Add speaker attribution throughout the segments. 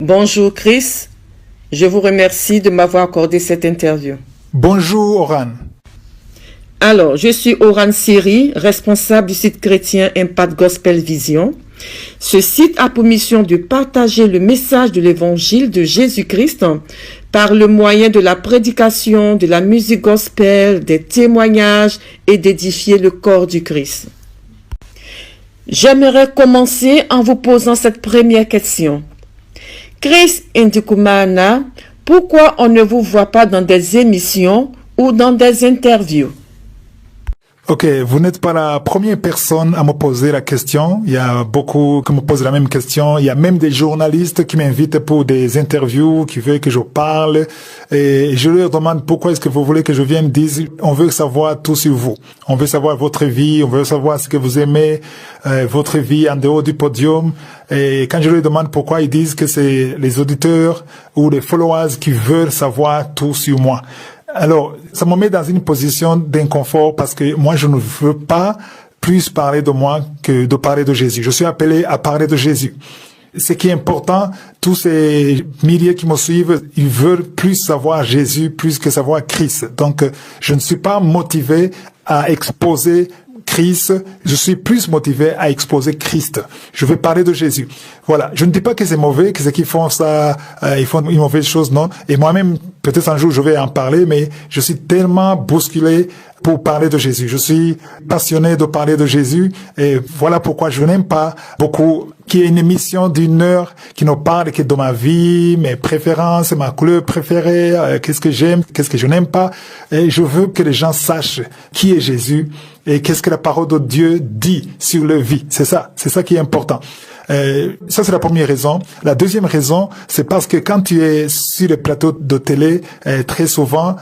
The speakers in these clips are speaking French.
Speaker 1: Bonjour Chris, je vous remercie de m'avoir accordé cette interview.
Speaker 2: Bonjour Oran.
Speaker 1: Alors, je suis Oran Siri, responsable du site chrétien Impact Gospel Vision. Ce site a pour mission de partager le message de l'évangile de Jésus-Christ par le moyen de la prédication, de la musique gospel, des témoignages et d'édifier le corps du Christ. J'aimerais commencer en vous posant cette première question. Chris Ndikumana, pourquoi on ne vous voit pas dans des émissions ou dans des interviews?
Speaker 2: Ok, vous n'êtes pas la première personne à me poser la question. Il y a beaucoup qui me posent la même question. Il y a même des journalistes qui m'invitent pour des interviews, qui veulent que je parle. Et je leur demande pourquoi est-ce que vous voulez que je vienne dire, on veut savoir tout sur vous. On veut savoir votre vie, on veut savoir ce que vous aimez, votre vie en dehors du podium. Et quand je leur demande pourquoi, ils disent que c'est les auditeurs ou les followers qui veulent savoir tout sur moi. Alors, ça me met dans une position d'inconfort parce que moi, je ne veux pas plus parler de moi que de parler de Jésus. Je suis appelé à parler de Jésus. Ce qui est important, tous ces milliers qui me suivent, ils veulent plus savoir Jésus, plus que savoir Christ. Donc, je ne suis pas motivé à exposer Christ, je suis plus motivé à exposer Christ. Je veux parler de Jésus. Voilà. Je ne dis pas que c'est mauvais, que ceux qui font ça, ils font une mauvaise chose, non. Et moi-même, peut-être un jour, je vais en parler, mais je suis tellement bousculé pour parler de Jésus. Je suis passionné de parler de Jésus et voilà pourquoi je n'aime pas beaucoup qu'il y ait une émission d'une heure qui ne parle que de ma vie, mes préférences, ma couleur préférée, qu'est-ce que j'aime, qu'est-ce que je n'aime pas. Et je veux que les gens sachent qui est Jésus et qu'est-ce que la parole de Dieu dit sur leur vie. C'est ça qui est important. Ça, c'est la première raison. La deuxième raison, c'est parce que quand tu es sur le plateau de télé, très souvent,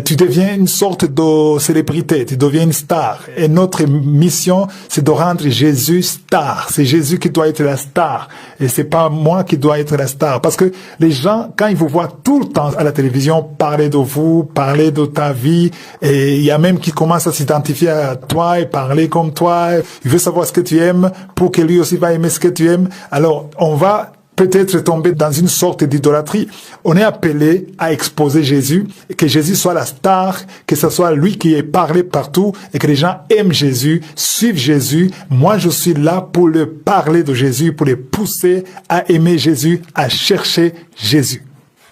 Speaker 2: tu deviens une sorte de célébrité, tu deviens une star. Et notre mission, c'est de rendre Jésus star. C'est Jésus qui doit être la star. Et c'est pas moi qui dois être la star. Parce que les gens, quand ils vous voient tout le temps à la télévision parler de vous, parler de ta vie, et il y a même qui commencent à s'identifier à toi et parler comme toi, il veut savoir ce que tu aimes pour que lui aussi va aimer ce que tu aimes. Alors, on va peut-être tomber dans une sorte d'idolâtrie. On est appelé à exposer Jésus, et que Jésus soit la star, que ce soit lui qui est parlé partout, et que les gens aiment Jésus, suivent Jésus. Moi, je suis là pour leur parler de Jésus, pour les pousser à aimer Jésus, à chercher Jésus.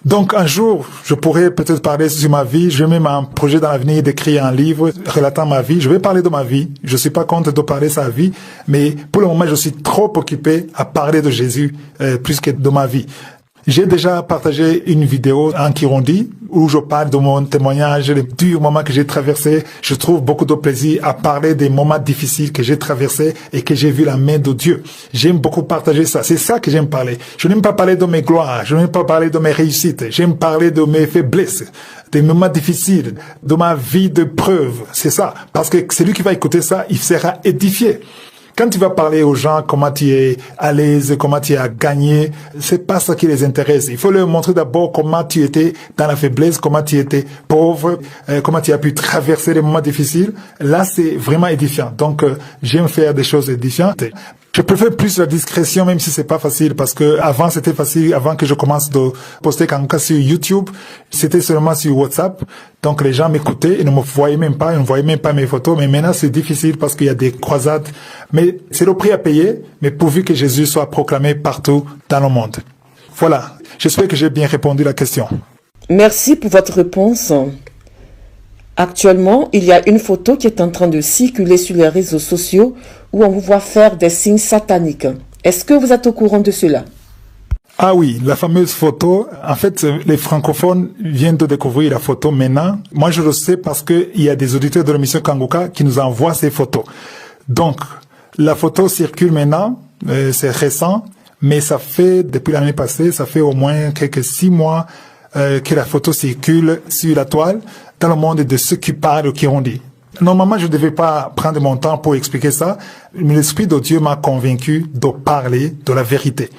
Speaker 2: Donc, un jour, je pourrais peut-être parler sur ma vie. Je vais même un projet dans l'avenir d'écrire un livre relatant ma vie. Je vais parler de ma vie. Je suis pas contre de parler de sa vie, mais pour le moment, je suis trop occupé à parler de Jésus plus que de ma vie. J'ai déjà partagé une vidéo en Kirundi où je parle de mon témoignage, les durs moments que j'ai traversés. Je trouve beaucoup de plaisir à parler des moments difficiles que j'ai traversés et que j'ai vu la main de Dieu. J'aime beaucoup partager ça. C'est ça que j'aime parler. Je n'aime pas parler de mes gloires. Je n'aime pas parler de mes réussites. J'aime parler de mes faiblesses, des moments difficiles, de ma vie de preuve. C'est ça. Parce que celui qui va écouter ça, il sera édifié. Quand tu vas parler aux gens comment tu es à l'aise, comment tu as gagné, c'est pas ça qui les intéresse. Il faut leur montrer d'abord comment tu étais dans la faiblesse, comment tu étais pauvre, comment tu as pu traverser les moments difficiles. Là, c'est vraiment édifiant. Donc, j'aime faire des choses édifiantes. Je préfère plus la discrétion, même si c'est pas facile, parce que avant c'était facile, avant que je commence de poster quand cas sur YouTube, c'était seulement sur WhatsApp. Donc les gens m'écoutaient, ils ne me voyaient même pas, ils ne voyaient même pas mes photos. Mais maintenant c'est difficile parce qu'il y a des croisades. Mais c'est le prix à payer, mais pourvu que Jésus soit proclamé partout dans le monde. Voilà. J'espère que j'ai bien répondu à la question.
Speaker 1: Merci pour votre réponse. Actuellement, il y a une photo qui est en train de circuler sur les réseaux sociaux où on vous voit faire des signes sataniques. Est-ce que vous êtes au courant de cela?
Speaker 2: Ah oui, la fameuse photo. En fait, les francophones viennent de découvrir la photo maintenant. Moi, je le sais parce que il y a des auditeurs de l'émission Kanguka qui nous envoient ces photos. Donc, la photo circule maintenant. C'est récent, mais ça fait, depuis l'année passée, ça fait au moins quelques 6 mois que la photo circule sur la toile dans le monde de ceux qui parlent au Kirundi. Normalement, je ne devais pas prendre mon temps pour expliquer ça, mais l'Esprit de Dieu m'a convaincu de parler de la vérité.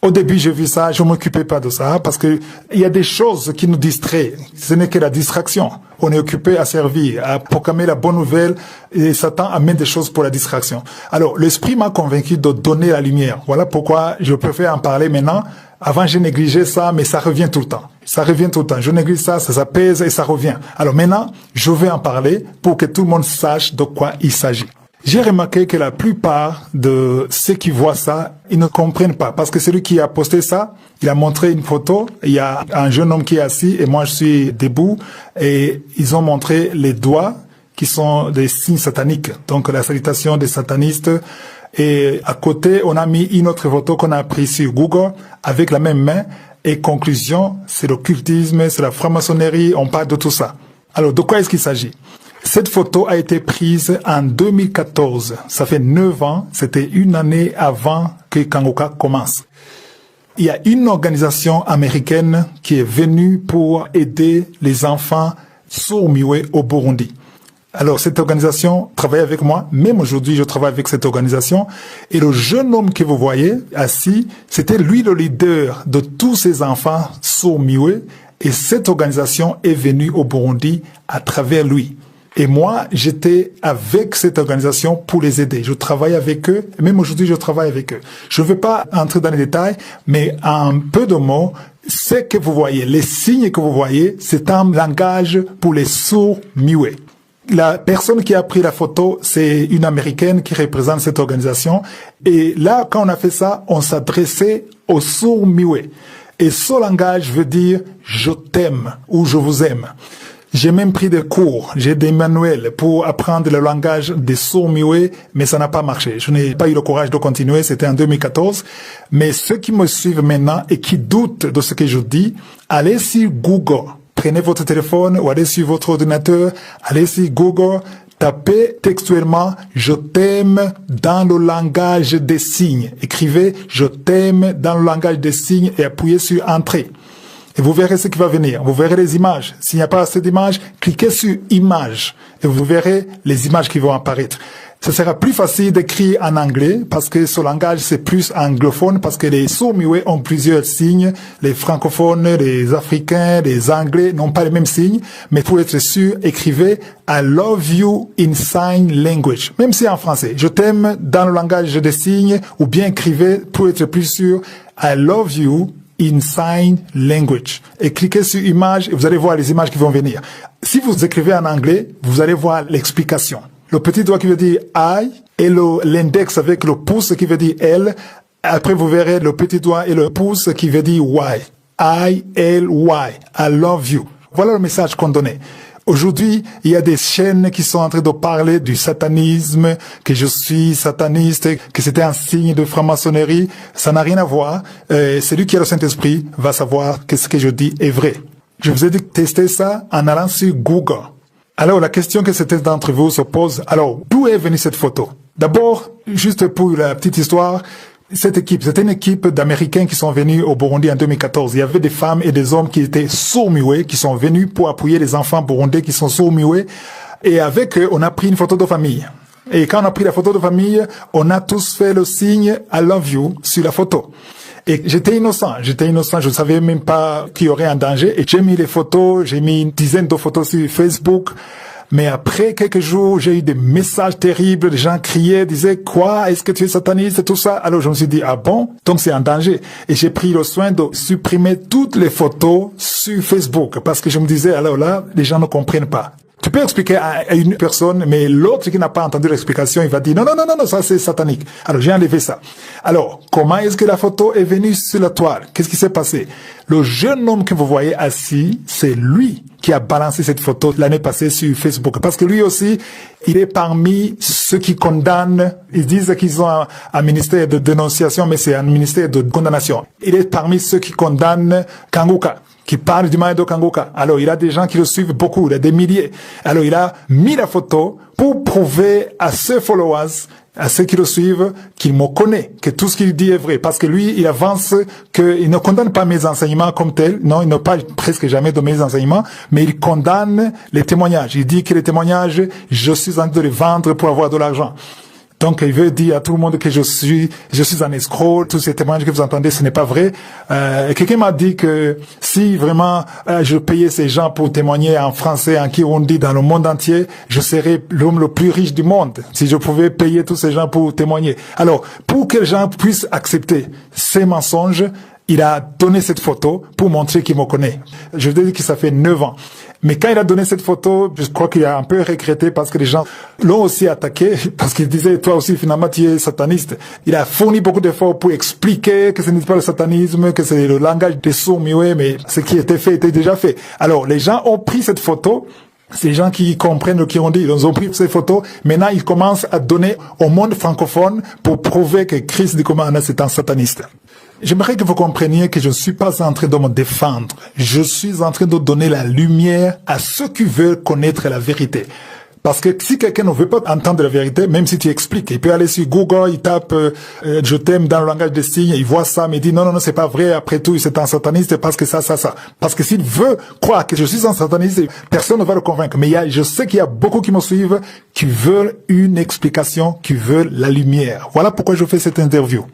Speaker 2: Au début, j'ai vu ça, je m'occupais pas de ça, parce que il y a des choses qui nous distraient. Ce n'est que la distraction. On est occupé à servir, à proclamer la bonne nouvelle, et Satan amène des choses pour la distraction. Alors, l'Esprit m'a convaincu de donner la lumière. Voilà pourquoi je préfère en parler maintenant, Avant, je négligeais ça, mais ça revient tout le temps. Ça revient tout le temps. Je néglige ça, ça s'apaise et ça revient. Alors maintenant, je vais en parler pour que tout le monde sache de quoi il s'agit. J'ai remarqué que la plupart de ceux qui voient ça, ils ne comprennent pas. Parce que celui qui a posté ça, il a montré une photo. Il y a un jeune homme qui est assis et moi je suis debout. Et ils ont montré les doigts qui sont des signes sataniques. Donc la salutation des satanistes. Et à côté, on a mis une autre photo qu'on a prise sur Google avec la même main. Et conclusion, c'est l'occultisme, c'est la franc-maçonnerie, on parle de tout ça. Alors, de quoi est-ce qu'il s'agit? Cette photo a été prise en 2014. Ça fait 9 ans. C'était une année avant que Kangoka commence. Il y a une organisation américaine qui est venue pour aider les enfants sourds-muets au Burundi. Alors, cette organisation travaille avec moi. Même aujourd'hui, je travaille avec cette organisation. Et le jeune homme que vous voyez assis, c'était lui le leader de tous ces enfants sourds-muets. Et cette organisation est venue au Burundi à travers lui. Et moi, j'étais avec cette organisation pour les aider. Je travaille avec eux. Même aujourd'hui, je travaille avec eux. Je ne veux pas entrer dans les détails, mais en peu de mots, ce que vous voyez, les signes que vous voyez, c'est un langage pour les sourds-muets. La personne qui a pris la photo, c'est une Américaine qui représente cette organisation. Et là, quand on a fait ça, on s'adressait aux sourds-muets. Et ce langage veut dire « je t'aime » ou « je vous aime ». J'ai même pris des cours, j'ai des manuels pour apprendre le langage des sourds-muets, mais ça n'a pas marché. Je n'ai pas eu le courage de continuer, c'était en 2014. Mais ceux qui me suivent maintenant et qui doutent de ce que je dis, allez sur Google. Prenez votre téléphone ou allez sur votre ordinateur, allez sur Google, tapez textuellement « je t'aime » dans le langage des signes. Écrivez « je t'aime » dans le langage des signes et appuyez sur « Entrée ». Et vous verrez ce qui va venir. Vous verrez les images. S'il n'y a pas assez d'images, cliquez sur « Images » et vous verrez les images qui vont apparaître. Ce sera plus facile d'écrire en anglais parce que ce langage c'est plus anglophone parce que les sourds-muets ont plusieurs signes. Les francophones, les africains, les anglais n'ont pas les mêmes signes. Mais pour être sûr, écrivez « I love you in sign language ». Même si en français, je t'aime dans le langage des signes ou bien écrivez pour être plus sûr « I love you in sign language ». Et cliquez sur « Images » et vous allez voir les images qui vont venir. Si vous écrivez en anglais, vous allez voir l'explication. Le petit doigt qui veut dire I et l'index avec le pouce qui veut dire L. Après, vous verrez le petit doigt et le pouce qui veut dire Y. I-L-Y. I love you. Voilà le message qu'on donnait. Aujourd'hui, il y a des chaînes qui sont en train de parler du satanisme, que je suis sataniste, que c'était un signe de franc-maçonnerie. Ça n'a rien à voir. Celui qui a le Saint-Esprit va savoir que ce que je dis est vrai. Je vous ai dit de tester ça en allant sur Google. Alors, la question que certains d'entre vous se posent, alors, d'où est venue cette photo? D'abord, juste pour la petite histoire, cette équipe, c'était une équipe d'Américains qui sont venus au Burundi en 2014. Il y avait des femmes et des hommes qui étaient sourds-muets, qui sont venus pour appuyer les enfants burundais qui sont sourds-muets. Et avec eux, on a pris une photo de famille. Et quand on a pris la photo de famille, on a tous fait le signe « I love you » sur la photo. Et j'étais innocent, je ne savais même pas qu'il y aurait un danger. Et j'ai mis les photos, j'ai mis une dizaine de photos sur Facebook. Mais après quelques jours, j'ai eu des messages terribles, les gens criaient, disaient « Quoi? Est-ce que tu es sataniste ?» tout ça. Alors je me suis dit « Ah bon? Donc c'est un danger. » Et j'ai pris le soin de supprimer toutes les photos sur Facebook parce que je me disais « Alors là, les gens ne comprennent pas. » Tu peux expliquer à une personne, mais l'autre qui n'a pas entendu l'explication, il va dire non, ça c'est satanique. Alors j'ai enlevé ça. Alors, comment est-ce que la photo est venue sur la toile? Qu'est-ce qui s'est passé? Le jeune homme que vous voyez assis, c'est lui qui a balancé cette photo l'année passée sur Facebook. Parce que lui aussi, il est parmi ceux qui condamnent. Ils disent qu'ils ont un ministère de dénonciation, mais c'est un ministère de condamnation. Il est parmi ceux qui condamnent Kangoka, qui parle du mal de Kangoka. Alors, il a des gens qui le suivent beaucoup, il a des milliers. Alors, il a mis la photo pour prouver à ses followers, à ceux qui le suivent, qu'il me connaît, que tout ce qu'il dit est vrai. Parce que lui, il avance qu'il ne condamne pas mes enseignements comme tels. Non, il ne parle presque jamais de mes enseignements, mais il condamne les témoignages. Il dit que les témoignages, je suis en train de les vendre pour avoir de l'argent. Donc, il veut dire à tout le monde que je suis un escroc. Tous ces témoignages que vous entendez, ce n'est pas vrai. Quelqu'un m'a dit que si vraiment je payais ces gens pour témoigner en français, en kirundi, dans le monde entier, je serais l'homme le plus riche du monde. Si je pouvais payer tous ces gens pour témoigner. Alors, pour que les gens puissent accepter ces mensonges, il a donné cette photo pour montrer qu'il me connaît. Je veux dire que ça fait 9 ans. Mais quand il a donné cette photo, je crois qu'il a un peu regretté parce que les gens l'ont aussi attaqué, parce qu'il disait, toi aussi, finalement, tu es sataniste. Il a fourni beaucoup d'efforts pour expliquer que ce n'est pas le satanisme, que c'est le langage des sourds-muets, mais ce qui était fait était déjà fait. Alors, les gens ont pris cette photo. Ces gens qui comprennent ce qu'ils ont dit, ils ont pris ces photos. Maintenant, ils commencent à donner au monde francophone pour prouver que Chris Ndikumana, c'est un sataniste. J'aimerais que vous compreniez que je ne suis pas en train de me défendre. Je suis en train de donner la lumière à ceux qui veulent connaître la vérité. Parce que si quelqu'un ne veut pas entendre la vérité, même si tu expliques, il peut aller sur Google, il tape je t'aime dans le langage des signes, il voit ça, mais il dit non, c'est pas vrai, après tout, c'est un sataniste parce que ça. Parce que s'il veut croire que je suis un sataniste, personne ne va le convaincre. Mais je sais qu'il y a beaucoup qui me suivent, qui veulent une explication, qui veulent la lumière. Voilà pourquoi je fais cette interview.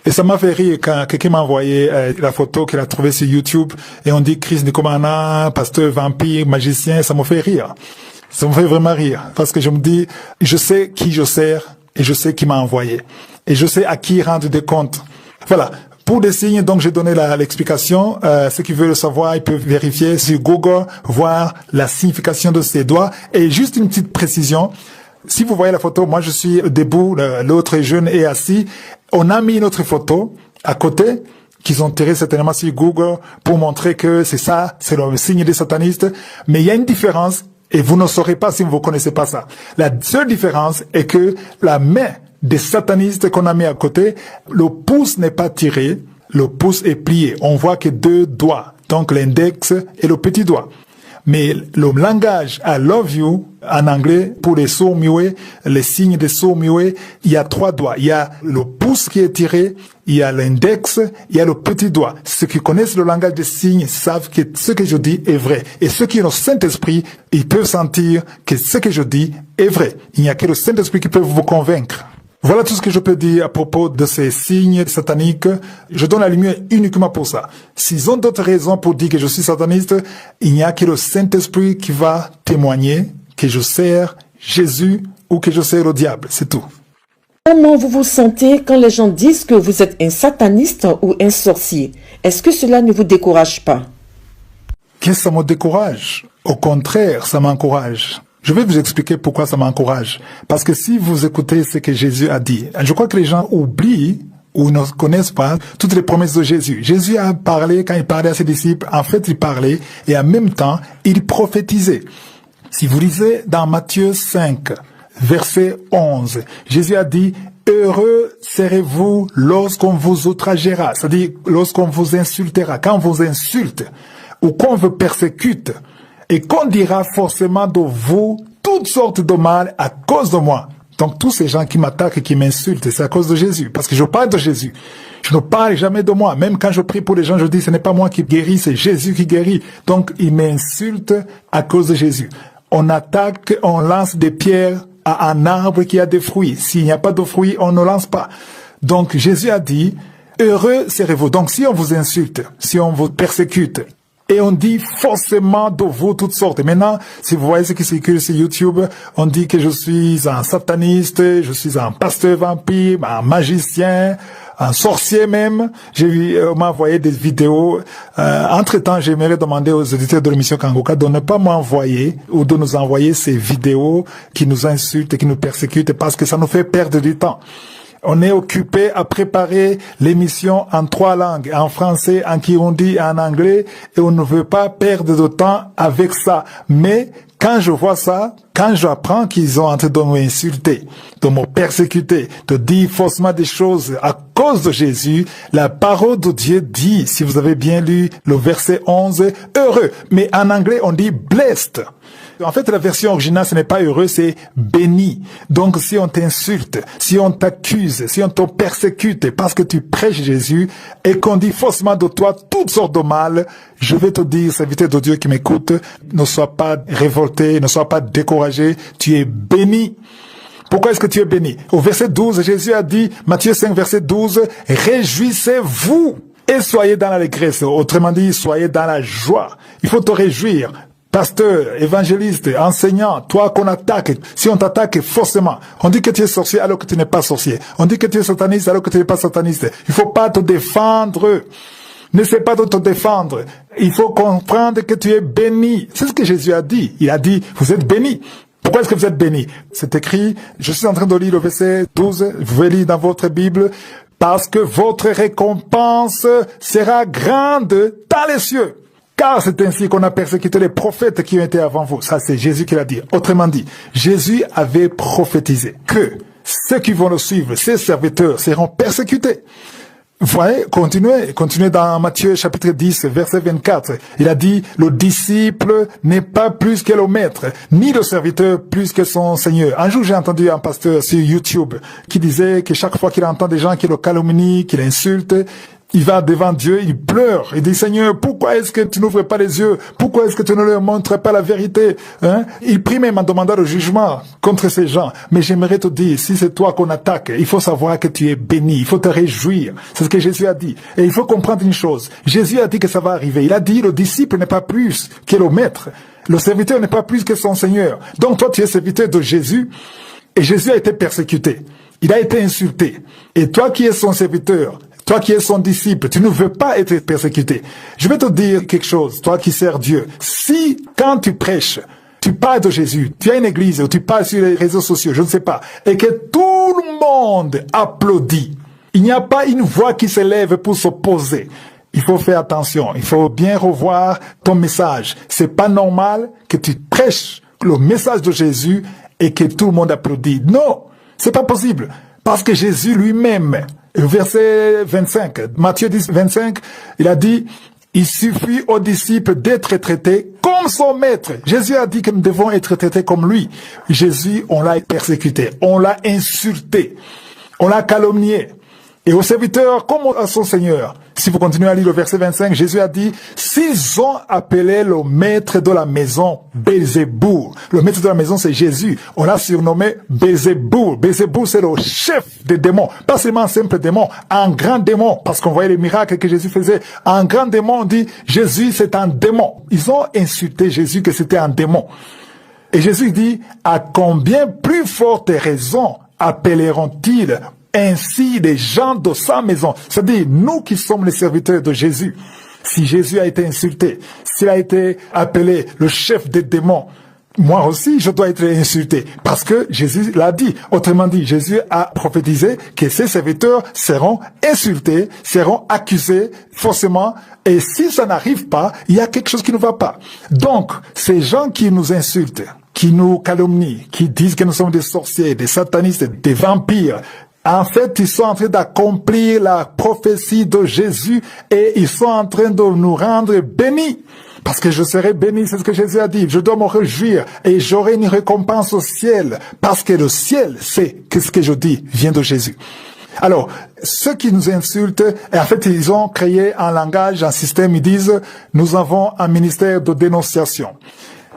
Speaker 2: Et ça m'a fait rire quand quelqu'un m'a envoyé la photo qu'il a trouvée sur YouTube et on dit Chris Ndikumana, pasteur, vampire, magicien, ça me fait rire. Ça me fait vraiment rire parce que je me dis, je sais qui je sers et je sais qui m'a envoyé et je sais à qui rendre des comptes. Voilà. Pour des signes, donc j'ai donné l'explication. Ceux qui veulent le savoir, ils peuvent vérifier sur Google, voir la signification de ces doigts. Et juste une petite précision. Si vous voyez la photo, moi je suis debout, l'autre jeune est assis. On a mis une autre photo à côté qu'ils ont tiré certainement sur Google pour montrer que c'est ça, c'est le signe des satanistes. Mais il y a une différence et vous ne saurez pas si vous ne connaissez pas ça. La seule différence est que la main des satanistes qu'on a mis à côté, le pouce n'est pas tiré, le pouce est plié. On voit que 2 doigts, donc l'index et le petit doigt. Mais le langage I love you, en anglais, pour les sourds-muets, les signes des sourds-muets, il y a 3 doigts. Il y a le pouce qui est tiré, il y a l'index, il y a le petit doigt. Ceux qui connaissent le langage des signes savent que ce que je dis est vrai. Et ceux qui ont le Saint-Esprit, ils peuvent sentir que ce que je dis est vrai. Il n'y a que le Saint-Esprit qui peut vous convaincre. Voilà tout ce que je peux dire à propos de ces signes sataniques. Je donne la lumière uniquement pour ça. S'ils ont d'autres raisons pour dire que je suis sataniste, il n'y a que le Saint-Esprit qui va témoigner que je sers Jésus ou que je sers le diable. C'est tout.
Speaker 1: Comment vous vous sentez quand les gens disent que vous êtes un sataniste ou un sorcier? Est-ce que cela ne vous décourage pas?
Speaker 2: Qu'est-ce que ça me décourage? Au contraire, ça m'encourage. Je vais vous expliquer pourquoi ça m'encourage. Parce que si vous écoutez ce que Jésus a dit, je crois que les gens oublient ou ne connaissent pas toutes les promesses de Jésus. Jésus a parlé, quand il parlait à ses disciples, en fait il parlait et en même temps il prophétisait. Si vous lisez dans Matthieu 5, verset 11, Jésus a dit « Heureux serez-vous lorsqu'on vous outragera », c'est-à-dire lorsqu'on vous insultera, quand on vous insulte ou qu'on vous persécute, et qu'on dira forcément de vous toutes sortes de mal à cause de moi. Donc tous ces gens qui m'attaquent et qui m'insultent, c'est à cause de Jésus. Parce que je parle de Jésus. Je ne parle jamais de moi. Même quand je prie pour les gens, je dis ce n'est pas moi qui guéris, c'est Jésus qui guérit. Donc ils m'insultent à cause de Jésus. On attaque, on lance des pierres à un arbre qui a des fruits. S'il n'y a pas de fruits, on ne lance pas. Donc Jésus a dit, heureux serez-vous. Donc si on vous insulte, si on vous persécute, et on dit forcément de vous toutes sortes. Et maintenant, si vous voyez ce qui circule sur YouTube, on dit que je suis un sataniste, je suis un pasteur vampire, un magicien, un sorcier même. J'ai vu, on m'a envoyé des vidéos. Entre-temps, j'aimerais demander aux éditeurs de l'émission Kangoka de ne pas m'envoyer ou de nous envoyer ces vidéos qui nous insultent et qui nous persécutent parce que ça nous fait perdre du temps. On est occupé à préparer l'émission en 3 langues, en français, en kirundi, en anglais, et on ne veut pas perdre de temps avec ça. Mais quand je vois ça, quand j'apprends qu'ils sont en train de m'insulter, de me persécuter, de dire faussement des choses à cause de Jésus, la parole de Dieu dit, si vous avez bien lu le verset 11, heureux. Mais en anglais, on dit blessed. En fait, la version originale, ce n'est pas heureux, c'est béni. Donc, si on t'insulte, si on t'accuse, si on te persécute parce que tu prêches Jésus et qu'on dit faussement de toi toutes sortes de mal, je vais te dire, serviteur de Dieu qui m'écoute, ne sois pas révolté, ne sois pas découragé, tu es béni. Pourquoi est-ce que tu es béni? Au verset 12, Jésus a dit, Matthieu 5, verset 12, réjouissez-vous et soyez dans l'allégresse. Autrement dit, soyez dans la joie. Il faut te réjouir. Pasteur, évangéliste, enseignant, toi qu'on attaque, si on t'attaque forcément, on dit que tu es sorcier alors que tu n'es pas sorcier. On dit que tu es sataniste alors que tu n'es pas sataniste. Il faut pas te défendre. N'essaie pas de te défendre. Il faut comprendre que tu es béni. C'est ce que Jésus a dit. Il a dit, vous êtes bénis. Pourquoi est-ce que vous êtes bénis? C'est écrit, je suis en train de lire le verset 12, vous pouvez lire dans votre Bible, parce que votre récompense sera grande dans les cieux. Car c'est ainsi qu'on a persécuté les prophètes qui ont été avant vous. Ça, c'est Jésus qui l'a dit. Autrement dit, Jésus avait prophétisé que ceux qui vont le suivre, ses serviteurs, seront persécutés. Vous voyez, continuez dans Matthieu chapitre 10, verset 24. Il a dit, le disciple n'est pas plus que le maître, ni le serviteur plus que son Seigneur. Un jour, j'ai entendu un pasteur sur YouTube qui disait que chaque fois qu'il entend des gens qui le calomnient, qui l'insultent, il va devant Dieu, il pleure. Il dit, Seigneur, pourquoi est-ce que tu n'ouvres pas les yeux? Pourquoi est-ce que tu ne leur montres pas la vérité? Il prie même en demandant le jugement contre ces gens. Mais j'aimerais te dire, si c'est toi qu'on attaque, il faut savoir que tu es béni. Il faut te réjouir. C'est ce que Jésus a dit. Et il faut comprendre une chose. Jésus a dit que ça va arriver. Il a dit, le disciple n'est pas plus que le maître. Le serviteur n'est pas plus que son Seigneur. Donc toi, tu es serviteur de Jésus. Et Jésus a été persécuté. Il a été insulté. Et toi qui es son serviteur, toi qui es son disciple, tu ne veux pas être persécuté. Je vais te dire quelque chose, toi qui sers Dieu. Si, quand tu prêches, tu parles de Jésus, tu as une église, ou tu parles sur les réseaux sociaux, je ne sais pas, et que tout le monde applaudit, il n'y a pas une voix qui se lève pour s'opposer. Il faut faire attention, il faut bien revoir ton message. C'est pas normal que tu prêches le message de Jésus et que tout le monde applaudit. Non, c'est pas possible. Parce que Jésus lui-même, verset 25, Matthieu 10, 25, il a dit, il suffit aux disciples d'être traités comme son maître. Jésus a dit que nous devons être traités comme lui. Jésus, on l'a persécuté, on l'a insulté, on l'a calomnié. Et aux serviteurs comme à son Seigneur. Si vous continuez à lire le verset 25, Jésus a dit, s'ils ont appelé le maître de la maison Belzéboul. Le maître de la maison, c'est Jésus. On l'a surnommé Belzéboul. Belzéboul, c'est le chef des démons. Pas seulement un simple démon, un grand démon. Parce qu'on voyait les miracles que Jésus faisait. Un grand démon, on dit, Jésus, c'est un démon. Ils ont insulté Jésus que c'était un démon. Et Jésus dit, à combien plus forte raison appelleront-ils ainsi les gens de sa maison? C'est-à-dire, nous qui sommes les serviteurs de Jésus, si Jésus a été insulté, s'il a été appelé le chef des démons, moi aussi je dois être insulté, parce que Jésus l'a dit. Autrement dit, Jésus a prophétisé que ses serviteurs seront insultés, seront accusés forcément, et si ça n'arrive pas, il y a quelque chose qui ne va pas. Donc, ces gens qui nous insultent, qui nous calomnient, qui disent que nous sommes des sorciers, des satanistes, des vampires, en fait, ils sont en train d'accomplir la prophétie de Jésus et ils sont en train de nous rendre bénis. Parce que je serai béni, c'est ce que Jésus a dit. Je dois me réjouir et j'aurai une récompense au ciel. Parce que le ciel sait que ce que je dis vient de Jésus. Alors, ceux qui nous insultent, en fait, ils ont créé un langage, un système, ils disent, nous avons un ministère de dénonciation.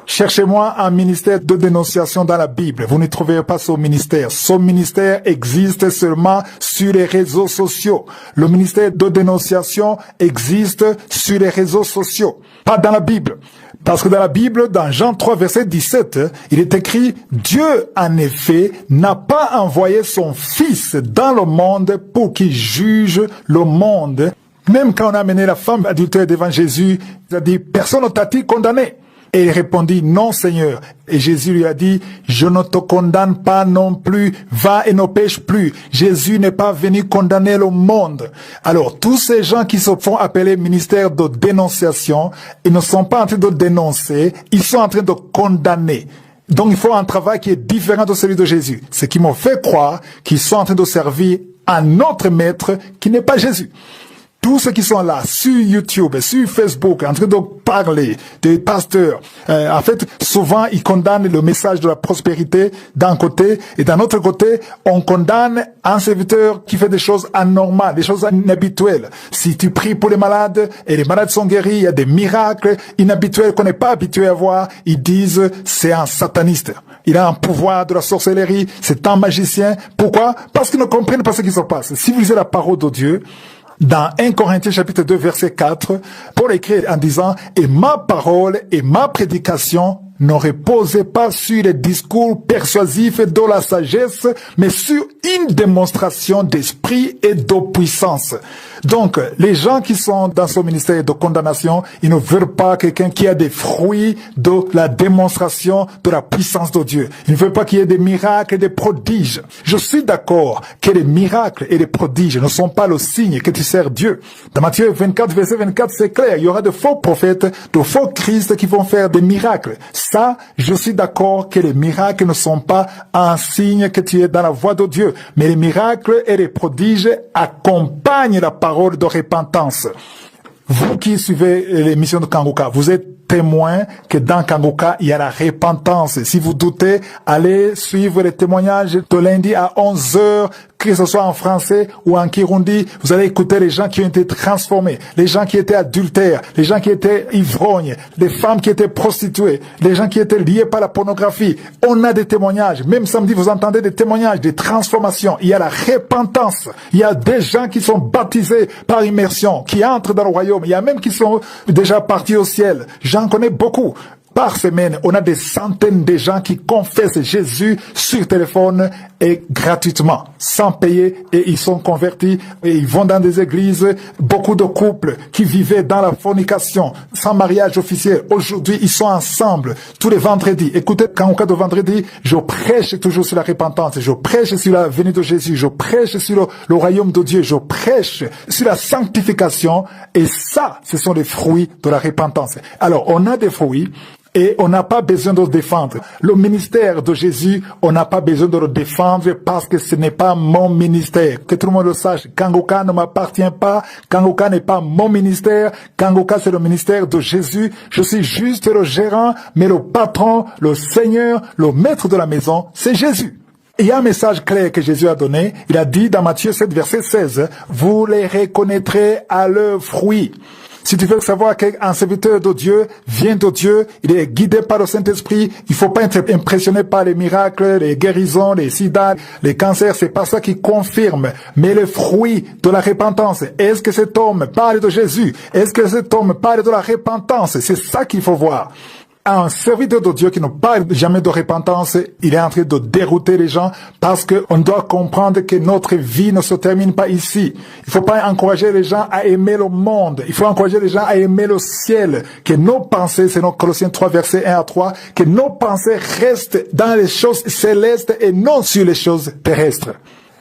Speaker 2: Cherchez-moi un ministère de dénonciation dans la Bible. Vous ne trouverez pas ce ministère. Ce ministère existe seulement sur les réseaux sociaux. Le ministère de dénonciation existe sur les réseaux sociaux, pas dans la Bible. Parce que dans la Bible, dans Jean 3, verset 17, il est écrit, Dieu, en effet, n'a pas envoyé son Fils dans le monde pour qu'il juge le monde. Même quand on a amené la femme adultère devant Jésus, il a dit, personne ne t'a-t-il condamné? Et il répondit, non Seigneur. Et Jésus lui a dit, je ne te condamne pas non plus, va et ne pêche plus. Jésus n'est pas venu condamner le monde. Alors, tous ces gens qui se font appeler ministère de dénonciation, ils ne sont pas en train de dénoncer, ils sont en train de condamner. Donc, il faut un travail qui est différent de celui de Jésus. Ce qui m'ont fait croire qu'ils sont en train de servir un autre maître qui n'est pas Jésus. Tous ceux qui sont là, sur YouTube, sur Facebook, en train de parler des pasteurs, en fait, souvent, ils condamnent le message de la prospérité d'un côté, et d'un autre côté, on condamne un serviteur qui fait des choses anormales, des choses inhabituelles. Si tu pries pour les malades, et les malades sont guéris, il y a des miracles inhabituels qu'on n'est pas habitué à voir, ils disent, c'est un sataniste. Il a un pouvoir de la sorcellerie, c'est un magicien. Pourquoi? Parce qu'ils ne comprennent pas ce qui se passe. Si vous lisez la parole de Dieu, dans 1 Corinthiens chapitre 2 verset 4, Paul écrit en disant « Et ma parole et ma prédication ne reposaient pas sur les discours persuasifs de la sagesse, mais sur une démonstration d'esprit et de puissance. » Donc, les gens qui sont dans ce ministère de condamnation, ils ne veulent pas quelqu'un qui a des fruits de la démonstration de la puissance de Dieu. Ils ne veulent pas qu'il y ait des miracles et des prodiges. Je suis d'accord que les miracles et les prodiges ne sont pas le signe que tu sers Dieu. Dans Matthieu 24, verset 24, c'est clair. Il y aura de faux prophètes, de faux Christ qui vont faire des miracles. Ça, je suis d'accord que les miracles ne sont pas un signe que tu es dans la voie de Dieu. Mais les miracles et les prodiges accompagnent la parole de repentance. Vous qui suivez l'émission de Kangoka, vous êtes témoin que dans Kangoka, il y a la repentance. Si vous doutez, allez suivre les témoignages de lundi à 11h, que ce soit en français ou en Kirundi. Vous allez écouter les gens qui ont été transformés, les gens qui étaient adultères, les gens qui étaient ivrognes, les femmes qui étaient prostituées, les gens qui étaient liés par la pornographie. On a des témoignages. Même samedi, vous entendez des témoignages, des transformations. Il y a la repentance. Il y a des gens qui sont baptisés par immersion, qui entrent dans le royaume. Il y a même qui sont déjà partis au ciel. J'en connais beaucoup. Par semaine, on a des centaines de gens qui confessent Jésus sur téléphone et gratuitement, sans payer, et ils sont convertis et ils vont dans des églises. Beaucoup de couples qui vivaient dans la fornication, sans mariage officiel, aujourd'hui ils sont ensemble tous les vendredis. Écoutez, quand au cas de vendredi, je prêche toujours sur la repentance, je prêche sur la venue de Jésus, je prêche sur le royaume de Dieu, je prêche sur la sanctification, et ça, ce sont les fruits de la repentance. Alors, on a des fruits, et on n'a pas besoin de le défendre. Le ministère de Jésus, on n'a pas besoin de le défendre parce que ce n'est pas mon ministère. Que tout le monde le sache, Kangoka ne m'appartient pas. Kangoka n'est pas mon ministère. Kangoka, c'est le ministère de Jésus. Je suis juste le gérant, mais le patron, le Seigneur, le maître de la maison, c'est Jésus. Il y a un message clair que Jésus a donné. Il a dit dans Matthieu 7, verset 16, « Vous les reconnaîtrez à leurs fruits ». Si tu veux savoir qu'un serviteur de Dieu vient de Dieu, il est guidé par le Saint-Esprit, il faut pas être impressionné par les miracles, les guérisons, les sida, les cancers, c'est pas ça qui confirme. Mais le fruit de la repentance, est-ce que cet homme parle de Jésus? Est-ce que cet homme parle de la repentance? C'est ça qu'il faut voir. Un serviteur de Dieu qui ne parle jamais de repentance, il est en train de dérouter les gens parce qu'on doit comprendre que notre vie ne se termine pas ici. Il faut pas encourager les gens à aimer le monde. Il faut encourager les gens à aimer le ciel. Que nos pensées, c'est dans Colossiens 3, versets 1 à 3, que nos pensées restent dans les choses célestes et non sur les choses terrestres.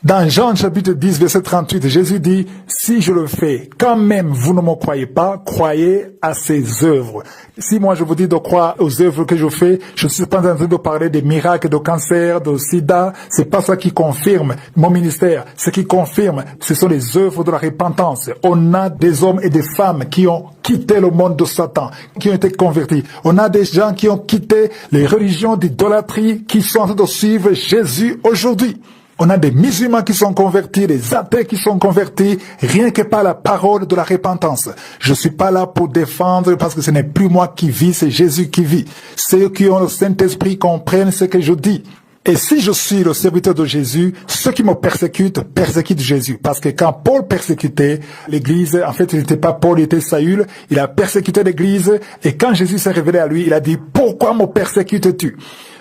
Speaker 2: Dans Jean chapitre 10, verset 38, Jésus dit, « Si je le fais, quand même vous ne me croyez pas, croyez à ses œuvres. » Si moi je vous dis de croire aux œuvres que je fais, je ne suis pas en train de parler des miracles, de cancer, de sida. C'est pas ça qui confirme mon ministère. Ce qui confirme, ce sont les œuvres de la repentance. On a des hommes et des femmes qui ont quitté le monde de Satan, qui ont été convertis. On a des gens qui ont quitté les religions d'idolâtrie, qui sont en train de suivre Jésus aujourd'hui. On a des musulmans qui sont convertis, des athées qui sont convertis, rien que par la parole de la repentance. Je suis pas là pour défendre parce que ce n'est plus moi qui vis, c'est Jésus qui vit. Ceux qui ont le Saint-Esprit comprennent ce que je dis. Et si je suis le serviteur de Jésus, ceux qui me persécutent Jésus. Parce que quand Paul persécutait l'église, en fait, il n'était pas Paul, il était Saül, il a persécuté l'église, et quand Jésus s'est révélé à lui, il a dit, « Pourquoi me persécutes-tu »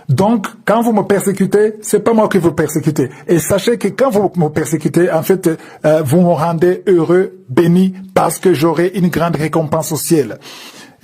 Speaker 2: Donc, quand vous me persécutez, c'est pas moi qui vous persécutez. Et sachez que quand vous me persécutez, en fait, vous me rendez heureux, béni, parce que j'aurai une grande récompense au ciel.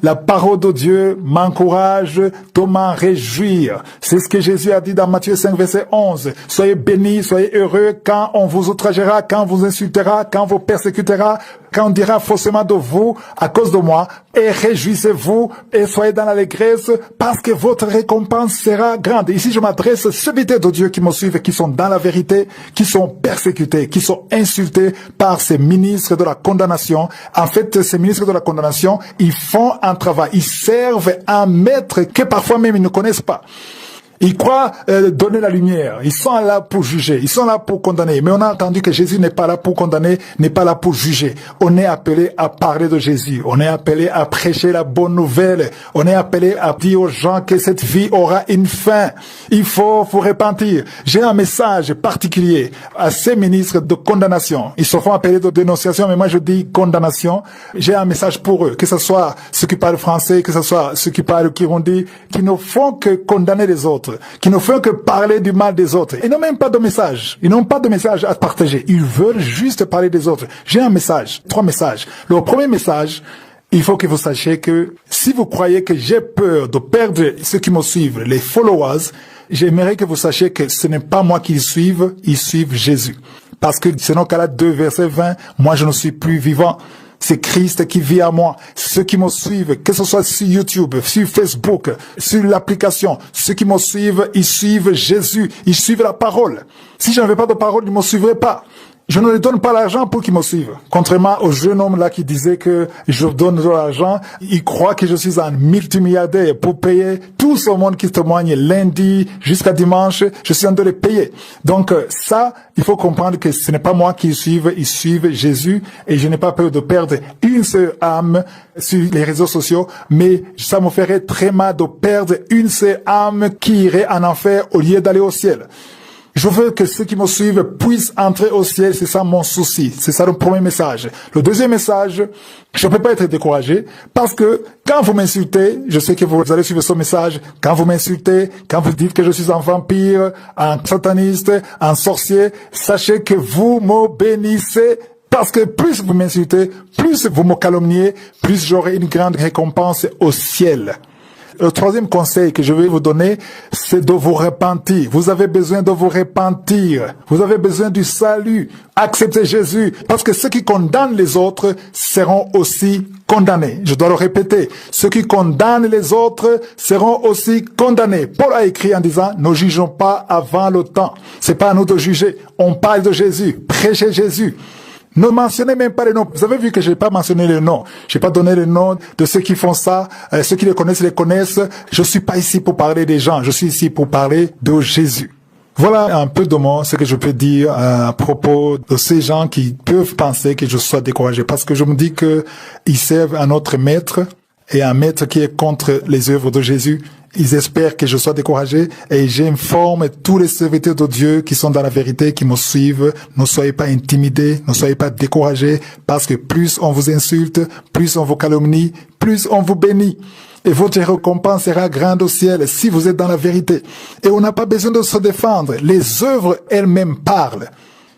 Speaker 2: La parole de Dieu m'encourage de m'en réjouir. C'est ce que Jésus a dit dans Matthieu 5, verset 11. Soyez bénis, soyez heureux quand on vous outragera, quand on vous insultera, quand on vous persécutera, quand on dira faussement de vous à cause de moi. Et réjouissez-vous et soyez dans l'allégresse parce que votre récompense sera grande. Ici, je m'adresse aux serviteurs de Dieu qui me suivent, qui sont dans la vérité, qui sont persécutés, qui sont insultés par ces ministres de la condamnation. En fait, ces ministres de la condamnation, ils font un travail. Ils servent un maître que parfois même ils ne connaissent pas. Ils croient donner la lumière. Ils sont là pour juger. Ils sont là pour condamner. Mais on a entendu que Jésus n'est pas là pour condamner, n'est pas là pour juger. On est appelé à parler de Jésus. On est appelé à prêcher la bonne nouvelle. On est appelé à dire aux gens que cette vie aura une fin. Il faut vous repentir. J'ai un message particulier à ces ministres de condamnation. Ils se font appeler de dénonciation, mais moi je dis condamnation. J'ai un message pour eux, que ce soit ceux qui parlent français, que ce soit ceux qui parlent kirundi, qui ne font que condamner les autres. autres, qui ne font que parler du mal des autres. Ils n'ont même pas de message. Ils n'ont pas de message à partager. Ils veulent juste parler des autres. J'ai un message, 3 messages. Le premier message, il faut que vous sachiez que si vous croyez que j'ai peur de perdre ceux qui me suivent, les followers, j'aimerais que vous sachiez que ce n'est pas moi qu'ils suivent Jésus. Parce que selon Galates 2, verset 20, moi je ne suis plus vivant. C'est Christ qui vit à moi. Ceux qui me suivent, que ce soit sur YouTube, sur Facebook, sur l'application, ceux qui me suivent, ils suivent Jésus, ils suivent la parole. Si je n'avais pas de parole, ils ne me suivraient pas. Je ne leur donne pas l'argent pour qu'ils me suivent. Contrairement au jeune homme là qui disait que je donne de l'argent, il croit que je suis un multimilliardaire pour payer tout ce monde qui témoigne lundi jusqu'à dimanche. Je suis en train de les payer. Donc ça, il faut comprendre que ce n'est pas moi qui ils suivent Jésus et je n'ai pas peur de perdre une seule âme sur les réseaux sociaux, mais ça me ferait très mal de perdre une seule âme qui irait en enfer au lieu d'aller au ciel. Je veux que ceux qui me suivent puissent entrer au ciel, c'est ça mon souci. C'est ça le premier message. Le deuxième message, je ne peux pas être découragé parce que quand vous m'insultez, je sais que vous allez suivre ce message, quand vous m'insultez, quand vous dites que je suis un vampire, un sataniste, un sorcier, sachez que vous me bénissez. Parce que plus vous m'insultez, plus vous me calomniez, plus j'aurai une grande récompense au ciel. Le troisième conseil que je vais vous donner, c'est de vous repentir. Vous avez besoin de vous repentir. Vous avez besoin du salut. Acceptez Jésus. Parce que ceux qui condamnent les autres seront aussi condamnés. Je dois le répéter. Ceux qui condamnent les autres seront aussi condamnés. Paul a écrit en disant, ne jugeons pas avant le temps. C'est pas à nous de juger. On parle de Jésus. Prêchez Jésus. Ne mentionnez même pas les noms. Vous avez vu que je n'ai pas mentionné les noms. Je n'ai pas donné les noms de ceux qui font ça. Ceux qui les connaissent. Je suis pas ici pour parler des gens. Je suis ici pour parler de Jésus. Voilà un peu de moi, ce que je peux dire à propos de ces gens qui peuvent penser que je sois découragé. Parce que je me dis que ils servent un autre maître et un maître qui est contre les œuvres de Jésus. Ils espèrent que je sois découragé et j'informe tous les serviteurs de Dieu qui sont dans la vérité, qui me suivent. Ne soyez pas intimidés, ne soyez pas découragés parce que plus on vous insulte, plus on vous calomnie, plus on vous bénit. Et votre récompense sera grande au ciel si vous êtes dans la vérité. Et on n'a pas besoin de se défendre. Les œuvres elles-mêmes parlent.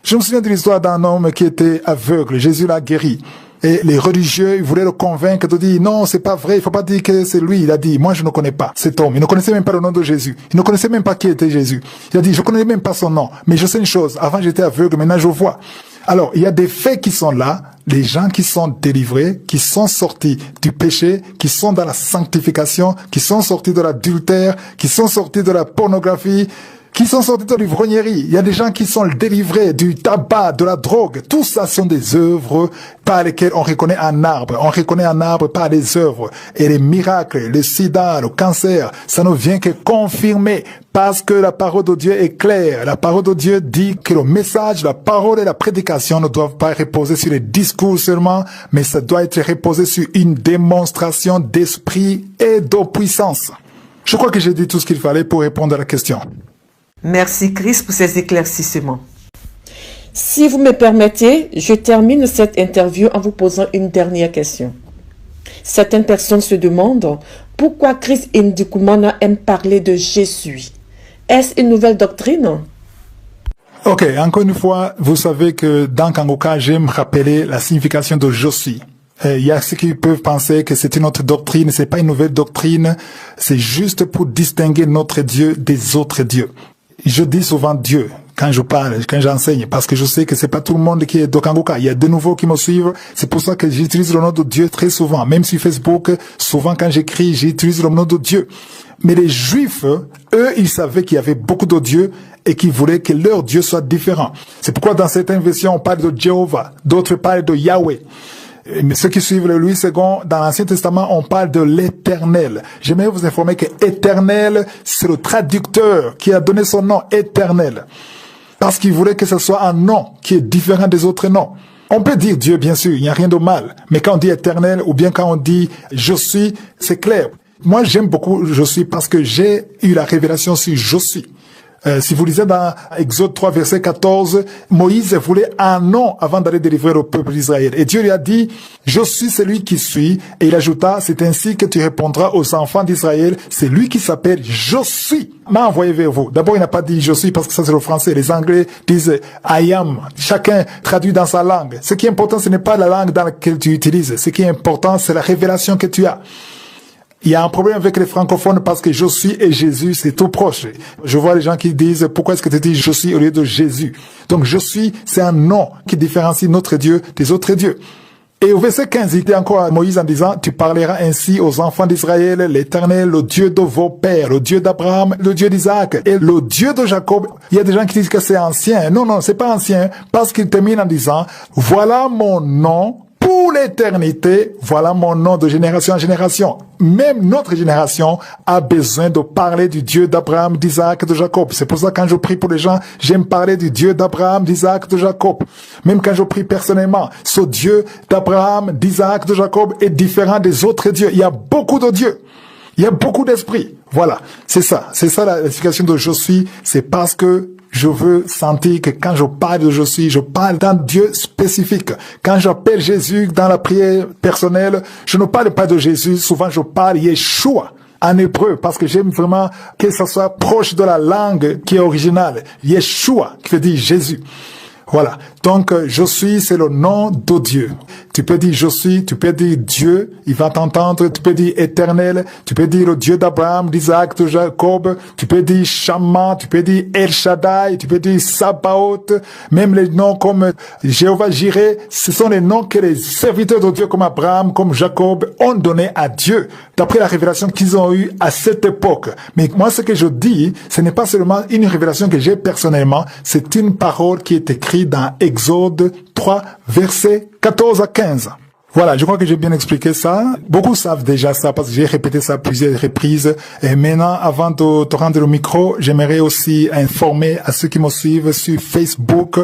Speaker 2: Je me souviens de l'histoire d'un homme qui était aveugle. Jésus l'a guéri. Et les religieux, ils voulaient le convaincre de dire, non, c'est pas vrai, il faut pas dire que c'est lui. Il a dit, moi je ne connais pas cet homme. Il ne connaissait même pas le nom de Jésus. Il ne connaissait même pas qui était Jésus. Il a dit, je connais même pas son nom. Mais je sais une chose, avant j'étais aveugle, maintenant je vois. Alors, il y a des faits qui sont là, les gens qui sont délivrés, qui sont sortis du péché, qui sont dans la sanctification, qui sont sortis de l'adultère, qui sont sortis de la pornographie, qui sont sortis de l'ivrognerie. Il y a des gens qui sont délivrés du tabac, de la drogue. Tout ça sont des œuvres par lesquelles on reconnaît un arbre. On reconnaît un arbre par les œuvres. Et les miracles, le sida, le cancer, ça ne vient que confirmer parce que la parole de Dieu est claire. La parole de Dieu dit que le message, la parole et la prédication ne doivent pas reposer sur les discours seulement, mais ça doit être reposé sur une démonstration d'esprit et de puissance. Je crois que j'ai dit tout ce qu'il fallait pour répondre à la question.
Speaker 1: Merci Christ pour ces éclaircissements. Si vous me permettez, je termine cette interview en vous posant une dernière question. Certaines personnes se demandent pourquoi Chris Ndikumana aime parler de Jésus. Est-ce une nouvelle doctrine?
Speaker 2: Ok, encore une fois, vous savez que dans Kangoka, j'aime rappeler la signification de je suis. Il y a ceux qui peuvent penser que c'est une autre doctrine, c'est pas une nouvelle doctrine, c'est juste pour distinguer notre Dieu des autres dieux. Je dis souvent Dieu quand je parle, quand j'enseigne, parce que je sais que c'est pas tout le monde qui est Dokangoka. Il y a de nouveaux qui me suivent. C'est pour ça que j'utilise le nom de Dieu très souvent. Même sur Facebook, souvent quand j'écris, j'utilise le nom de Dieu. Mais les Juifs, eux, ils savaient qu'il y avait beaucoup de dieux et qu'ils voulaient que leur Dieu soit différent. C'est pourquoi dans certaines versions, on parle de Jéhovah, d'autres parlent de Yahweh. Mais ceux qui suivent le Louis II, dans l'Ancien Testament, on parle de l'Éternel. J'aimerais vous informer que Éternel, c'est le traducteur qui a donné son nom, Éternel. Parce qu'il voulait que ce soit un nom qui est différent des autres noms. On peut dire Dieu, bien sûr, il n'y a rien de mal. Mais quand on dit Éternel, ou bien quand on dit Je suis, c'est clair. Moi, j'aime beaucoup Je suis parce que j'ai eu la révélation sur Je suis. Si vous lisez dans Exode 3, verset 14, Moïse voulait un nom avant d'aller délivrer le peuple d'Israël. Et Dieu lui a dit, je suis celui qui suis. Et il ajouta, c'est ainsi que tu répondras aux enfants d'Israël. C'est lui qui s'appelle je suis. M'a envoyé vers vous. D'abord, il n'a pas dit je suis parce que ça c'est le français. Les Anglais disent I am. Chacun traduit dans sa langue. Ce qui est important, ce n'est pas la langue dans laquelle tu utilises. Ce qui est important, c'est la révélation que tu as. Il y a un problème avec les francophones parce que je suis et Jésus, c'est tout proche. Je vois les gens qui disent, pourquoi est-ce que tu dis je suis au lieu de Jésus? Donc je suis, c'est un nom qui différencie notre Dieu des autres dieux. Et au verset 15, il dit encore à Moïse en disant, tu parleras ainsi aux enfants d'Israël, l'Éternel, le Dieu de vos pères, le Dieu d'Abraham, le Dieu d'Isaac et le Dieu de Jacob. Il y a des gens qui disent que c'est ancien. Non, c'est pas ancien parce qu'il termine en disant, voilà mon nom pour l'éternité, voilà mon nom de génération en génération. Même notre génération a besoin de parler du Dieu d'Abraham, d'Isaac, de Jacob. C'est pour ça que quand je prie pour les gens, j'aime parler du Dieu d'Abraham, d'Isaac, de Jacob. Même quand je prie personnellement, ce Dieu d'Abraham, d'Isaac, de Jacob est différent des autres dieux. Il y a beaucoup de dieux. Il y a beaucoup d'esprits. Voilà. C'est ça la explication de je suis. C'est parce que je veux sentir que quand je parle de je suis, je parle d'un Dieu spécifique. Quand j'appelle Jésus dans la prière personnelle, je ne parle pas de Jésus, souvent je parle Yeshua en hébreu parce que j'aime vraiment que ça soit proche de la langue qui est originale. Yeshua, qui veut dire Jésus. Voilà. Donc, je suis, c'est le nom de Dieu. Tu peux dire je suis, tu peux dire Dieu, il va t'entendre, tu peux dire éternel, tu peux dire le Dieu d'Abraham, d'Isaac, de Jacob, tu peux dire Shammah, tu peux dire El Shaddai, tu peux dire Sabaoth, même les noms comme Jéhovah Jireh, ce sont les noms que les serviteurs de Dieu comme Abraham, comme Jacob ont donné à Dieu, d'après la révélation qu'ils ont eue à cette époque. Mais moi, ce que je dis, ce n'est pas seulement une révélation que j'ai personnellement, c'est une parole qui est écrite dans Exode 3, versets 14 à 15. Voilà, je crois que j'ai bien expliqué ça. Beaucoup savent déjà ça parce que j'ai répété ça plusieurs reprises. Et maintenant, avant de te rendre le micro, j'aimerais aussi informer à ceux qui me suivent sur Facebook.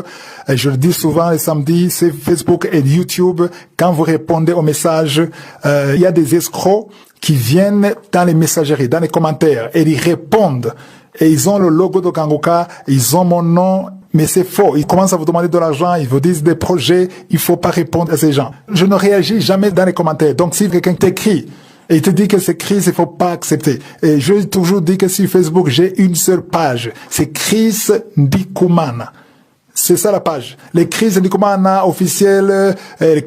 Speaker 2: Et je le dis souvent les samedis, c'est Facebook et YouTube. Quand vous répondez aux messages, il y a des escrocs qui viennent dans les messageries, dans les commentaires, et ils répondent. Et ils ont le logo de Kangoka, ils ont mon nom, mais c'est faux. Ils commencent à vous demander de l'argent, ils vous disent des projets, il faut pas répondre à ces gens. Je ne réagis jamais dans les commentaires. Donc si quelqu'un t'écrit et il te dit que c'est Chris, il faut pas accepter. Et je toujours dis que sur Facebook, j'ai une seule page. C'est Chris Ndikumana. C'est ça la page. Les Chris Ndikumana officiels,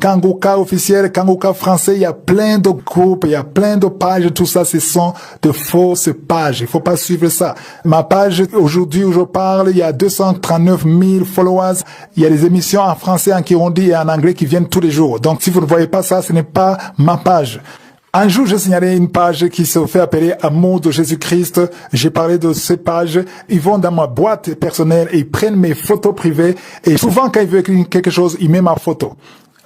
Speaker 2: Kangoka officiel, Kangoka français, il y a plein de groupes, il y a plein de pages, tout ça, ce sont de fausses pages. Il faut pas suivre ça. Ma page, aujourd'hui où je parle, il y a 239 000 followers. Il y a des émissions en français, en kirundi et en anglais qui viennent tous les jours. Donc si vous ne voyez pas ça, ce n'est pas ma page. Un jour, j'ai signalé une page qui se fait appeler Amour de Jésus-Christ. J'ai parlé de ces pages. Ils vont dans ma boîte personnelle et ils prennent mes photos privées. Et souvent, quand ils veulent écrire quelque chose, ils mettent ma photo.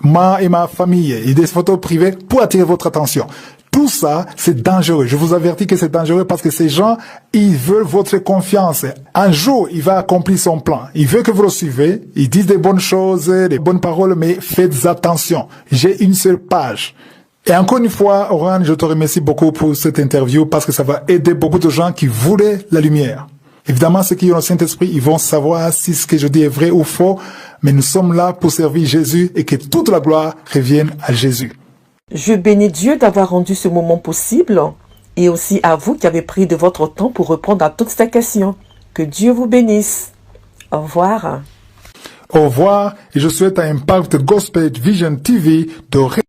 Speaker 2: Moi et ma famille. Et des photos privées pour attirer votre attention. Tout ça, c'est dangereux. Je vous avertis que c'est dangereux parce que ces gens, ils veulent votre confiance. Un jour, il va accomplir son plan. Il veut que vous le suivez. Ils disent des bonnes choses, des bonnes paroles, mais faites attention. J'ai une seule page. Et encore une fois, Oran, je te remercie beaucoup pour cette interview parce que ça va aider beaucoup de gens qui voulaient la lumière. Évidemment, ceux qui ont le Saint-Esprit, ils vont savoir si ce que je dis est vrai ou faux, mais nous sommes là pour servir Jésus et que toute la gloire revienne à Jésus.
Speaker 1: Je bénis Dieu d'avoir rendu ce moment possible et aussi à vous qui avez pris de votre temps pour répondre à toutes ces questions. Que Dieu vous bénisse. Au revoir.
Speaker 2: Au revoir et je souhaite à Impact Gospel Vision TV de